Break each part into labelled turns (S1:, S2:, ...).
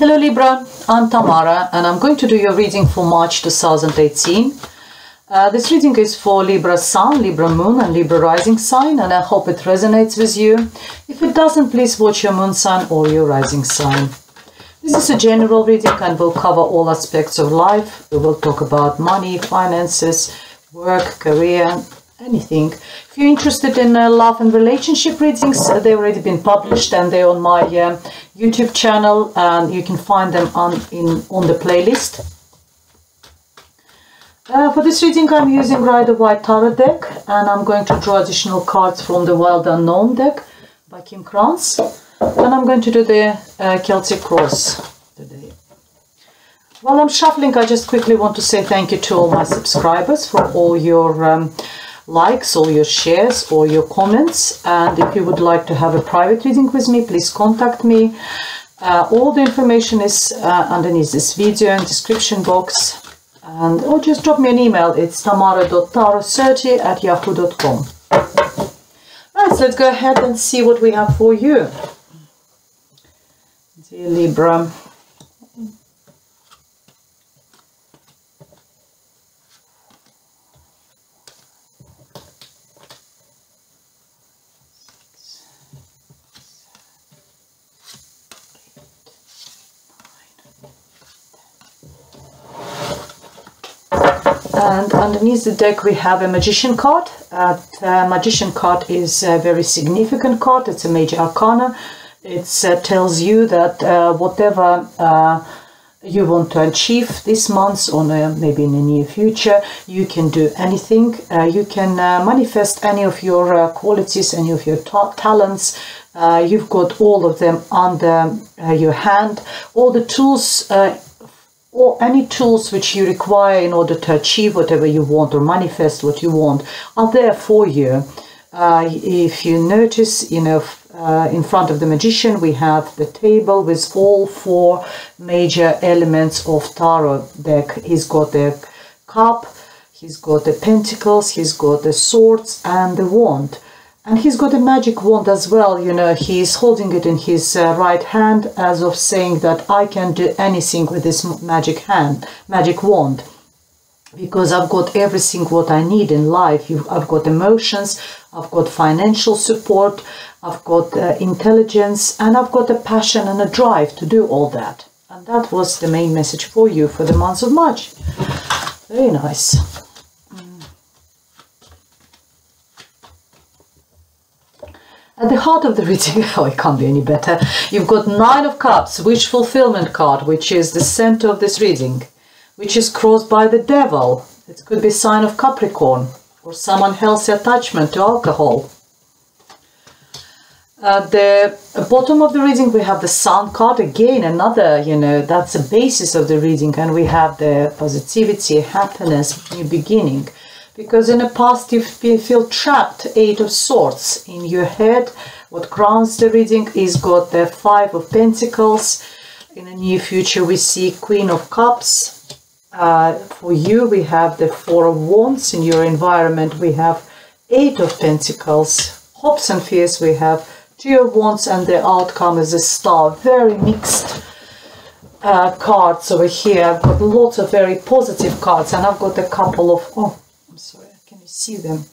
S1: Hello Libra, I'm Tamara and I'm going to do your reading for March 2018. This reading is for Libra Sun, Libra Moon and Libra Rising sign, and I hope it resonates with you. If it doesn't, please watch your Moon sign or your Rising sign. This is a general reading and will cover all aspects of life. We will talk about money, finances, work, career, anything. If you're interested in love and relationship readings, they've already been published and they're on my YouTube channel, and you can find them on the playlist. For this reading, I'm using Rider-Waite Tarot deck, and I'm going to draw additional cards from the Wild Unknown deck by Kim Krans, and I'm going to do the Celtic Cross today. While I'm shuffling, I just quickly want to say thank you to all my subscribers for all your likes, all your shares, all your comments, and if you would like to have a private reading with me, please contact me. All the information is underneath this video in the description box, or just drop me an email. It's tamara.tarot30@yahoo.com. Right, so let's go ahead and see what we have for you, dear Libra. And underneath the deck we have a Magician card. The Magician card is a very significant card. It's a major arcana. It tells you that whatever you want to achieve this month or maybe in the near future, you can do anything. You can manifest any of your qualities, any of your talents. You've got all of them under your hand. All the tools or any tools which you require in order to achieve whatever you want or manifest what you want are there for you. If you notice, in front of the Magician we have the table with all four major elements of tarot deck. He's got the cup, he's got the pentacles, he's got the swords and the wand. And he's got a magic wand as well, he's holding it in his right hand as of saying that I can do anything with this magic wand. Because I've got everything what I need in life. I've got emotions, I've got financial support, I've got intelligence, and I've got a passion and a drive to do all that. And that was the main message for you for the month of March. Very nice. At the heart of the reading, oh, it can't be any better, you've got Nine of Cups, wish fulfillment card, which is the center of this reading, which is crossed by the devil. It could be sign of Capricorn or someone healthy attachment to alcohol. At the bottom of the reading, we have the Sun card, again, another, that's the basis of the reading, and we have the positivity, happiness, new beginning. Because in the past you feel trapped, Eight of Swords in your head. What crowns the reading is got the Five of Pentacles. In the near future we see Queen of Cups. For you we have the Four of Wands. In your environment we have Eight of Pentacles. Hopes and fears we have Two of Wands, and the outcome is a Star. Very mixed cards over here. I've got lots of very positive cards, and I've got a couple of... Oh, I'm sorry, can you see them?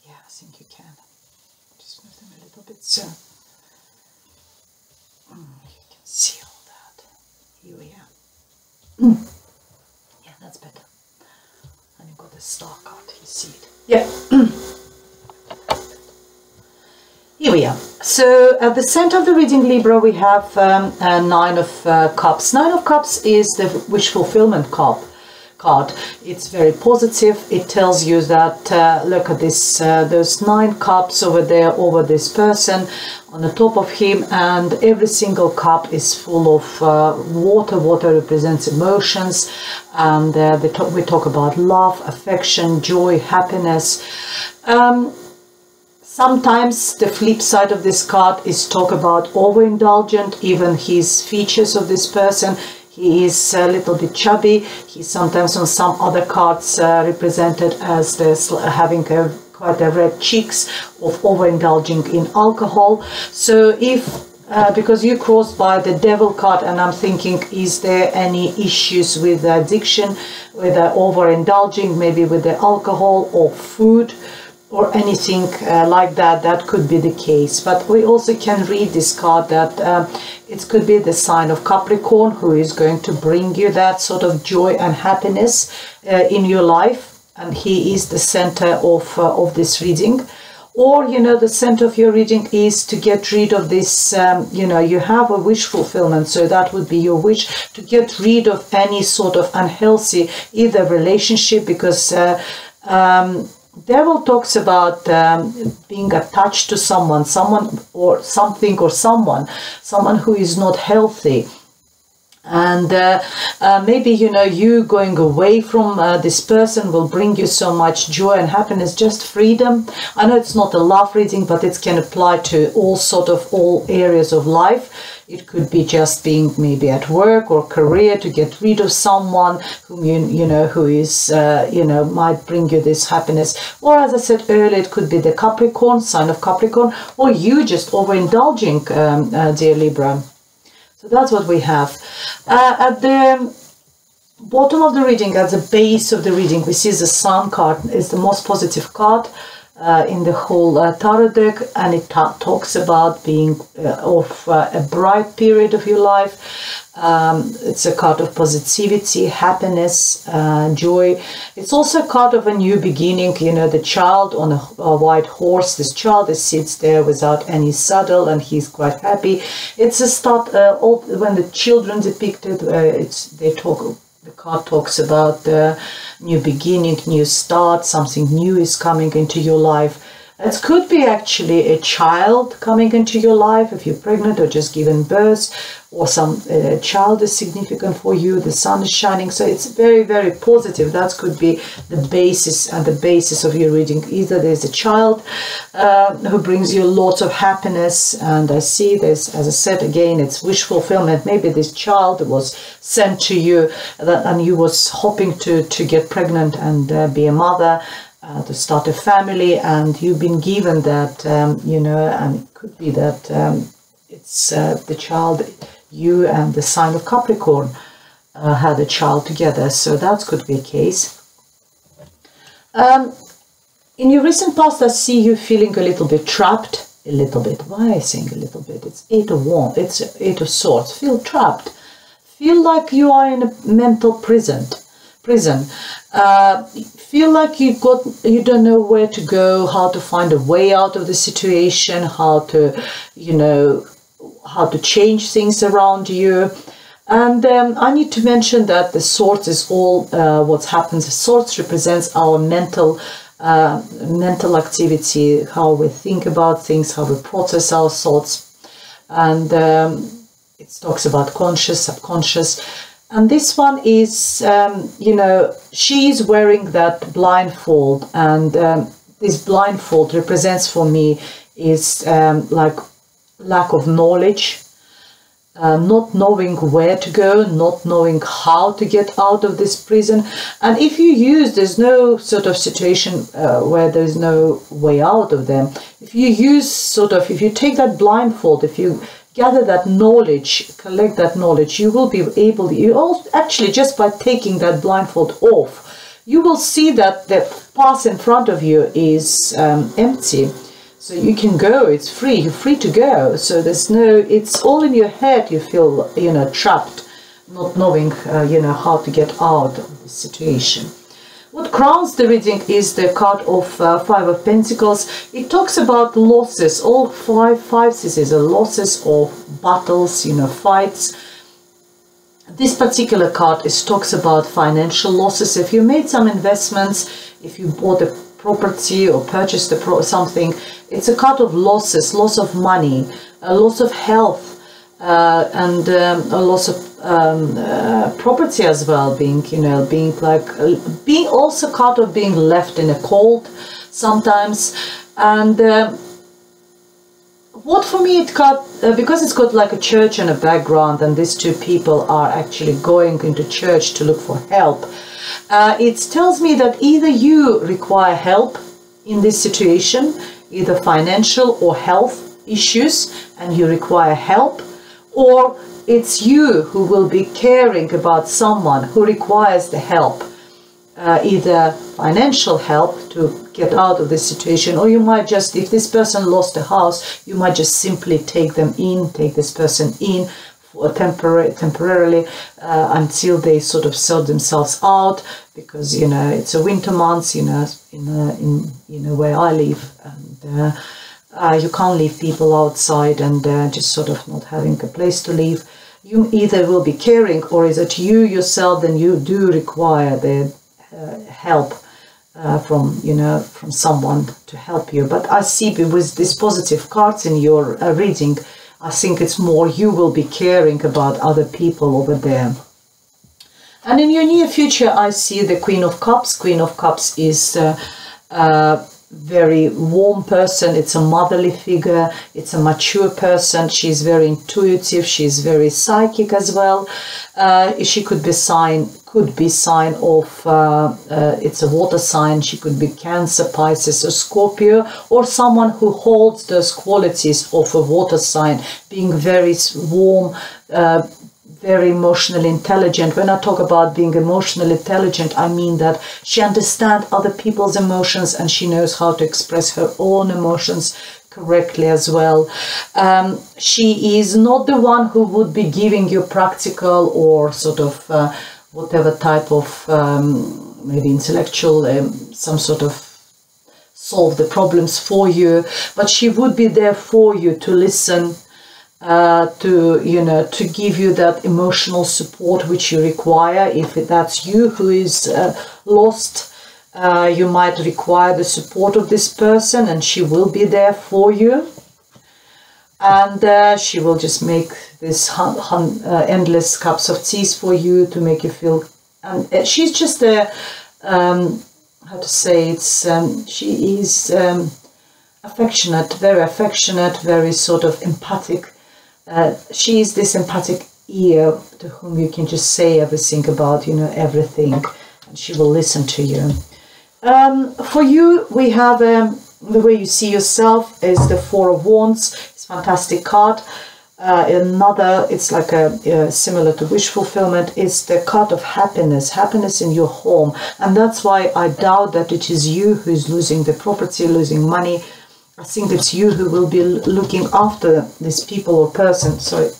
S1: Yeah, I think you can. Just move them a little bit so you can see all that. Here we are. Yeah, that's better. And you've got the Star card, you see it. Yeah. Here we are. So at the center of the reading, Libra, we have Nine of Cups. Nine of Cups is the wish fulfillment card. It's very positive. It tells you that look at this, those 9 cups over there, over this person, on the top of him, and every single cup is full of water. Water represents emotions, and we talk about love, affection, joy, happiness. Sometimes the flip side of this card is talk about overindulgent, even his features of this person. He is a little bit chubby. He's sometimes on some other cards represented as having quite a red cheeks, of overindulging in alcohol. So if because you crossed by the devil card, and I'm thinking, is there any issues with addiction, with overindulging, maybe with the alcohol or food or anything like that? That could be the case. But we also can read this card that it could be the sign of Capricorn, who is going to bring you that sort of joy and happiness in your life, and he is the center of this reading. Or, you know, the center of your reading is to get rid of this, you know, you have a wish fulfillment. So that would be your wish to get rid of any sort of unhealthy, either relationship, because devil talks about being attached to someone or something or someone who is not healthy. And maybe, you know, you going away from this person will bring you so much joy and happiness, just freedom. I know it's not a love reading, but it can apply to all areas of life. It could be just being maybe at work or career, to get rid of someone whom you know, who is you know, might bring you this happiness. Or, as I said earlier, it could be the Capricorn, sign of Capricorn, or you just overindulging, dear Libra. So that's what we have. At the bottom of the reading, at the base of the reading, we see the Sun card is the most positive card in the whole tarot deck, and it talks about being of a bright period of your life. It's a card of positivity, happiness, joy. It's also a card of a new beginning. You know, the child on a white horse. This child sits there without any saddle, and he's quite happy. It's a start. When the children depicted, the card talks about the new beginning, new start, something new is coming into your life. It could be actually a child coming into your life if you're pregnant or just given birth, or some child is significant for you. The sun is shining, so it's very, very positive. That could be the basis of your reading. Either there's a child who brings you lots of happiness, and I see this, as I said again, it's wish fulfillment. Maybe this child was sent to you, and you was hoping to get pregnant and be a mother, to start a family, and you've been given that, you know, and it could be that it's the child, you and the sign of Capricorn had a child together. So that could be a case. In your recent past, I see you feeling a little bit trapped. A little bit. Why am I saying a little bit? It's Eight of Wands. It's Eight of Swords. Feel trapped. Feel like you are in a mental prison. Feel like you don't know where to go, how to find a way out of the situation, how to, you know, how to change things around you. And I need to mention that the swords is all what happens. The swords represents our mental activity, how we think about things, how we process our thoughts, and it talks about conscious, subconscious. And this one is, you know, she's wearing that blindfold, and this blindfold represents for me is like lack of knowledge, not knowing where to go, not knowing how to get out of this prison. And if you use, there's no sort of situation where there's no way out of them. If you use if you take that blindfold, if you gather that knowledge, collect that knowledge, you will be able, actually just by taking that blindfold off, you will see that the path in front of you is empty. So you can go, it's free, you're free to go. So there's no, it's all in your head, you feel, you know, trapped, not knowing, you know, how to get out of the situation. What crowns the reading is the card of Five of Pentacles. It talks about losses. All fives is losses of battles, you know, fights. This particular card talks about financial losses. If you made some investments, if you bought a property or purchased something, it's a card of losses, loss of money, a loss of health, and a loss of property as well, being, you know, being also card of being left in a cold sometimes. And what for me it got, because it's got like a church in a background, and these two people are actually going into church to look for help, it tells me that either you require help in this situation, either financial or health, issues and you require help, or it's you who will be caring about someone who requires the help, either financial help to get out of this situation, or you might just, if this person lost a house, you might just simply take this person in for temporarily until they sort of sort themselves out, because it's a winter months, in where I live, and you can't leave people outside and just sort of not having a place to live. You either will be caring, or is it you yourself, then you do require the help from someone to help you. But I see with these positive cards in your reading, I think it's more you will be caring about other people over there. And in your near future, I see the Queen of Cups. Queen of Cups is very warm person. It's a motherly figure. It's a mature person. She's very intuitive. She's very psychic as well. She could be sign of it's a water sign. She could be Cancer, Pisces, or Scorpio, or someone who holds those qualities of a water sign, being very warm, very emotionally intelligent. When I talk about being emotionally intelligent, I mean that she understands other people's emotions and she knows how to express her own emotions correctly as well. She is not the one who would be giving you practical or sort of whatever type of maybe intellectual, some sort of solve the problems for you, but she would be there for you to listen, to give you that emotional support which you require. If that's you who is lost, you might require the support of this person, and she will be there for you. And she will just make this endless cups of tea for you to make you feel. And she's just a how to say, it's she is affectionate, very sort of empathic. She is this empathic ear to whom you can just say everything about, everything, and she will listen to you. For you, we have the way you see yourself is the Four of Wands. It's a fantastic card. Another, it's like a similar to wish fulfillment, is the card of happiness in your home. And that's why I doubt that it is you who is losing the property, losing money. I think it's you who will be looking after this people or person. Sorry.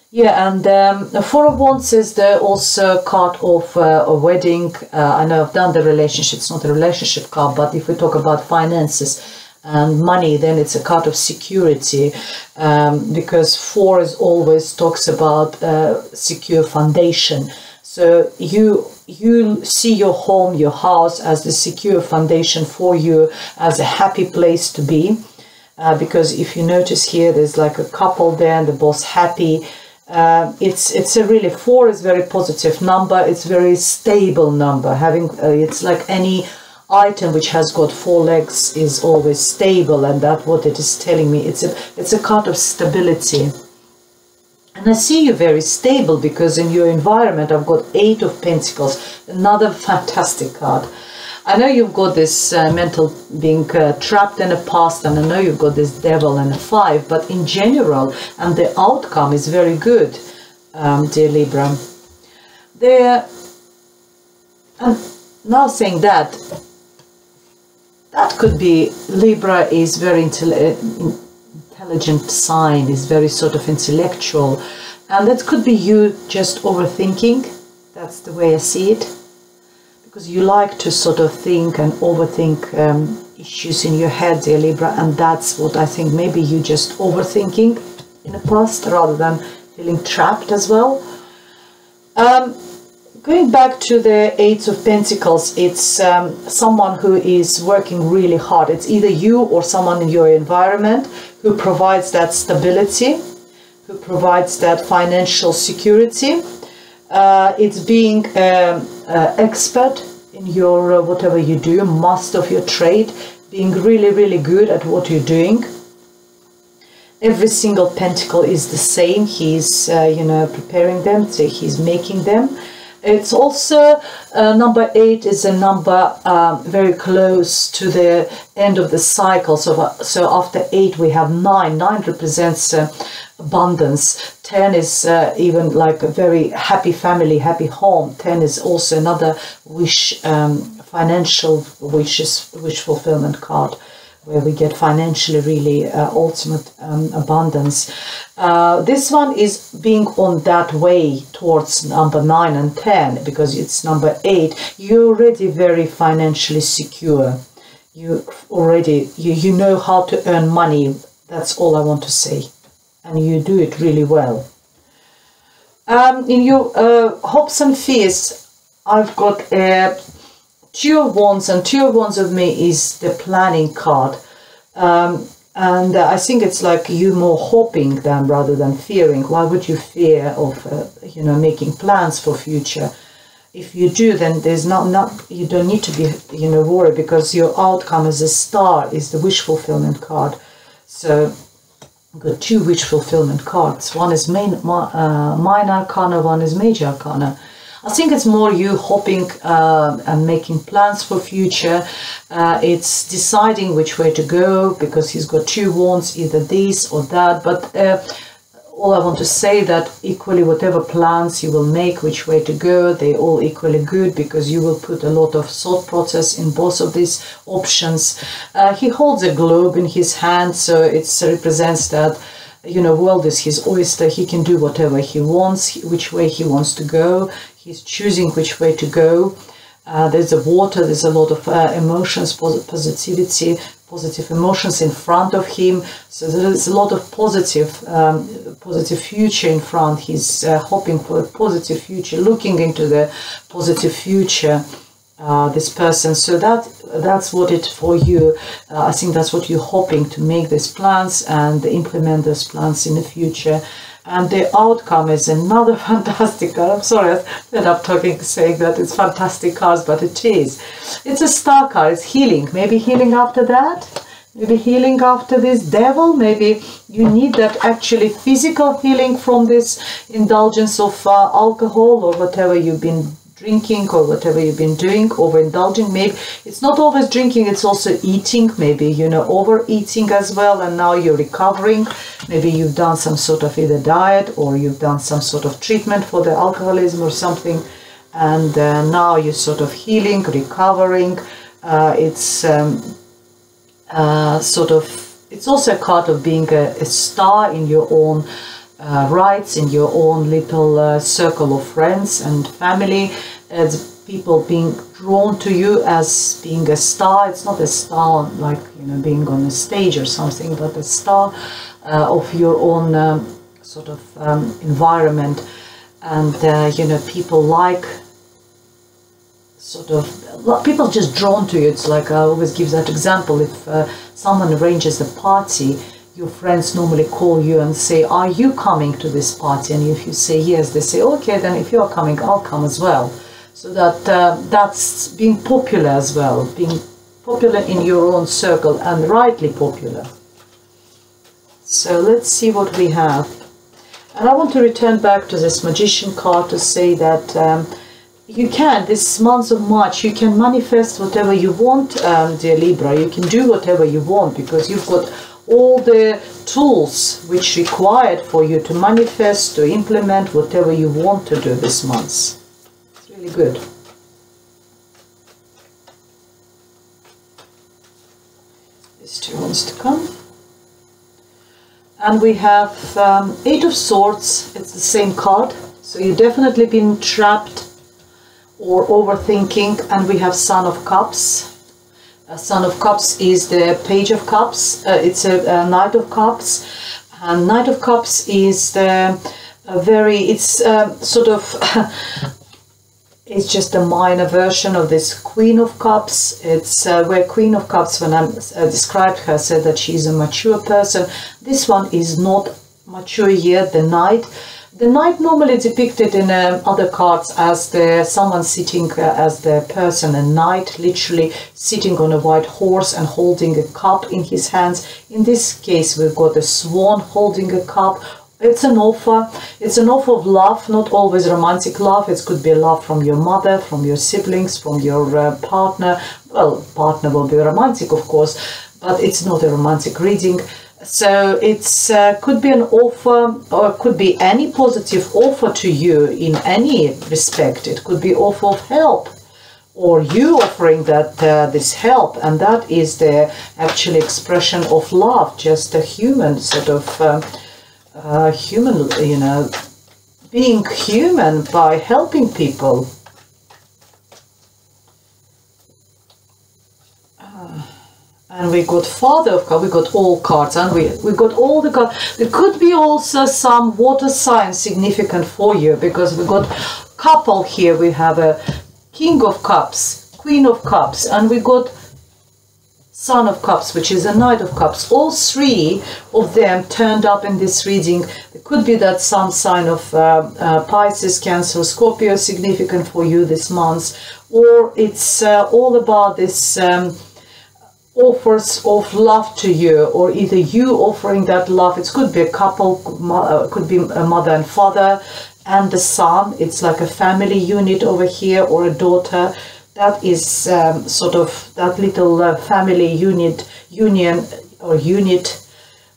S1: Yeah, and the Four of Wands is the also card of a wedding. I know I've done the relationship. It's not a relationship card, but if we talk about finances and money, then it's a card of security, because four is always talks about secure foundation. So you see your home, your house as the secure foundation for you, as a happy place to be, because if you notice here, there's like a couple there and they're both happy. It's a really, four is very positive number. It's very stable number. Having it's like any item which has got four legs is always stable, and that's what it is telling me. It's a card of stability. And I see you very stable, because in your environment I've got Eight of Pentacles, another fantastic card. I know you've got this mental being trapped in the past, and I know you've got this Devil and a Five, but in general, and the outcome is very good, dear Libra. And now saying that could be Libra is very intelligent sign, is very sort of intellectual, and that could be you just overthinking. That's the way I see it, because you like to sort of think and overthink issues in your head, dear Libra, and that's what I think. Maybe you just overthinking in the past rather than feeling trapped as well. Going back to the Eight of Pentacles, it's someone who is working really hard. It's either you or someone in your environment who provides that stability, who provides that financial security. It's being expert in your whatever you do, master of your trade, being really good at what you're doing. Every single pentacle is the same. He's preparing them, so he's making them. It's also number 8 is a number very close to the end of the cycle. So after 8 we have 9. 9 represents abundance. 10 is even like a very happy family, happy home. 10 is also another wish, financial wish fulfillment card, where we get financially really ultimate abundance. This one is being on that way towards number 9 and 10, because it's number 8. You're already very financially secure. You already, you know how to earn money. That's all I want to say. And you do it really well. In your hopes and fears, I've got a 2 of Wands, and 2 of Wands of me is the planning card. And I think it's like you more hoping than rather than fearing. Why would you fear of, making plans for future? If you do, then there's you don't need to be, worried, because your outcome as a star is the wish fulfillment card. So I've got 2 wish fulfillment cards. One is minor arcana, one is major arcana. I think it's more you hoping and making plans for future. It's deciding which way to go, because he's got 2 wands, either this or that. But all I want to say that equally whatever plans you will make, which way to go, they're all equally good, because you will put a lot of thought process in both of these options. He holds a globe in his hand, so it represents that, world is his oyster. He can do whatever he wants, which way he wants to go. He's choosing which way to go. There's the water, there's a lot of emotions, positivity, positive emotions in front of him. So there's a lot of positive future in front. He's hoping for a positive future, looking into the positive future, this person. So that's what it for you. I think that's what you're hoping, to make these plans and implement those plans in the future. And the outcome is another fantastic card. I'm sorry that I'm saying that it's fantastic cards, but it is. It's a star card. It's healing. Maybe healing after that. Maybe healing after this devil. Maybe you need that actually physical healing from this indulgence of alcohol or whatever you've been drinking or whatever you've been doing, overindulging. Maybe it's not always drinking, it's also eating, maybe overeating as well, and now you're recovering. Maybe you've done some sort of either diet, or you've done some sort of treatment for the alcoholism or something, and now you're sort of healing, recovering. It's it's also a card of being a star in your own rights, in your own little circle of friends and family. It's people being drawn to you as being a star. It's not a star like being on a stage or something, but a star of your own environment. And people like people just drawn to you. It's like I always give that example. If someone arranges a party, your friends normally call you and say, are you coming to this party? And if you say yes, they say, okay, then if you're coming, I'll come as well. So that's being popular as well, being popular in your own circle, and rightly popular. So let's see what we have. And I want to return back to this Magician card to say that you can, this month of March, you can manifest whatever you want, dear Libra. You can do whatever you want, because you've got all the tools which required for you to manifest, to implement whatever you want to do this month. It's really good. These 2 wants to come. And we have 8 of Swords. It's the same card. So you've definitely been trapped or overthinking. And we have Son of Cups. Son of Cups is the Page of Cups. It's a Knight of Cups, and Knight of Cups is it's just a minor version of this Queen of Cups. It's where Queen of Cups, when I described her, said that she's a mature person. This one is not mature yet, the Knight. The Knight normally depicted in other cards as someone sitting as the person, a knight literally sitting on a white horse and holding a cup in his hands. In this case, we've got a swan holding a cup, It's an offer. It's an offer of love, not always romantic love. It could be love from your mother, from your siblings, from your partner. Well, partner will be romantic, of course, but it's not a romantic reading. So it's could be an offer, or it could be any positive offer to you in any respect. It could be offer of help, or you offering that this help, and that is the actual expression of love, just a human sort of human, you know, being human by helping people. And we got Father of Cards, we got all cards, and we got all the cards. There could be also some water sign significant for you, because we got couple here. We have a King of Cups, Queen of Cups, and we got Son of Cups, which is a Knight of Cups. All three of them turned up in this reading. It could be that some sign of Pisces, Cancer, Scorpio is significant for you this month, or it's all about this offers of love to you, or either you offering that love. It could be a couple, could be a mother and father and the son. It's like a family unit over here, or a daughter. That is sort of that little family union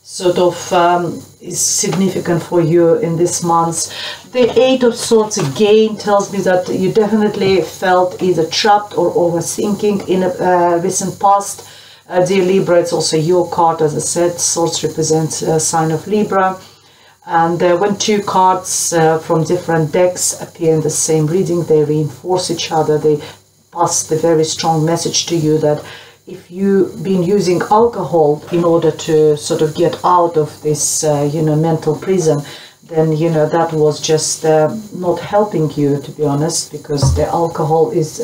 S1: sort of is significant for you in this month. The Eight of Swords again tells me that you definitely felt either trapped or overthinking in a recent past. Dear Libra, it's also your card, as I said. Swords represents a sign of Libra. And when two cards from different decks appear in the same reading, they reinforce each other. They pass the very strong message to you that if you've been using alcohol in order to sort of get out of this, you know, mental prison, then, you know, that was just not helping you, to be honest, because the alcohol is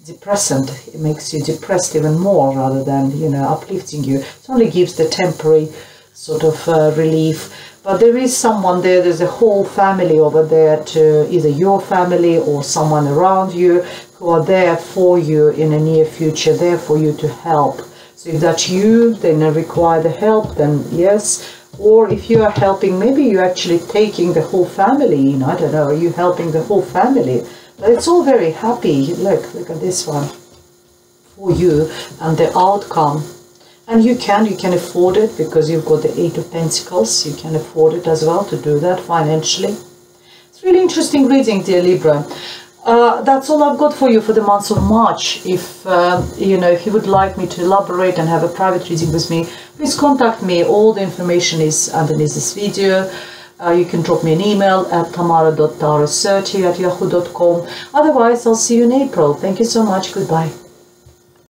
S1: depressant. It makes you depressed even more rather than, you know, uplifting you. It only gives the temporary sort of relief. But there is someone there, there's a whole family over there, to either your family or someone around you who are there for you in the near future, there for you to help. So if that's you, then require the help, then yes. Or if you are helping, maybe you're actually taking the whole family in. I don't know, are you helping the whole family? But it's all very happy. Look at this one for you and the outcome. And you can afford it, because you've got the Eight of Pentacles. You can afford it as well to do that financially. It's really interesting reading, dear Libra. That's all I've got for you for the month of March. If you know, if you would like me to elaborate and have a private reading with me, please contact me. All the information is underneath this video. You can drop me an email at tamara.taurus30@yahoo.com. Otherwise, I'll see you in April. Thank you so much. Goodbye.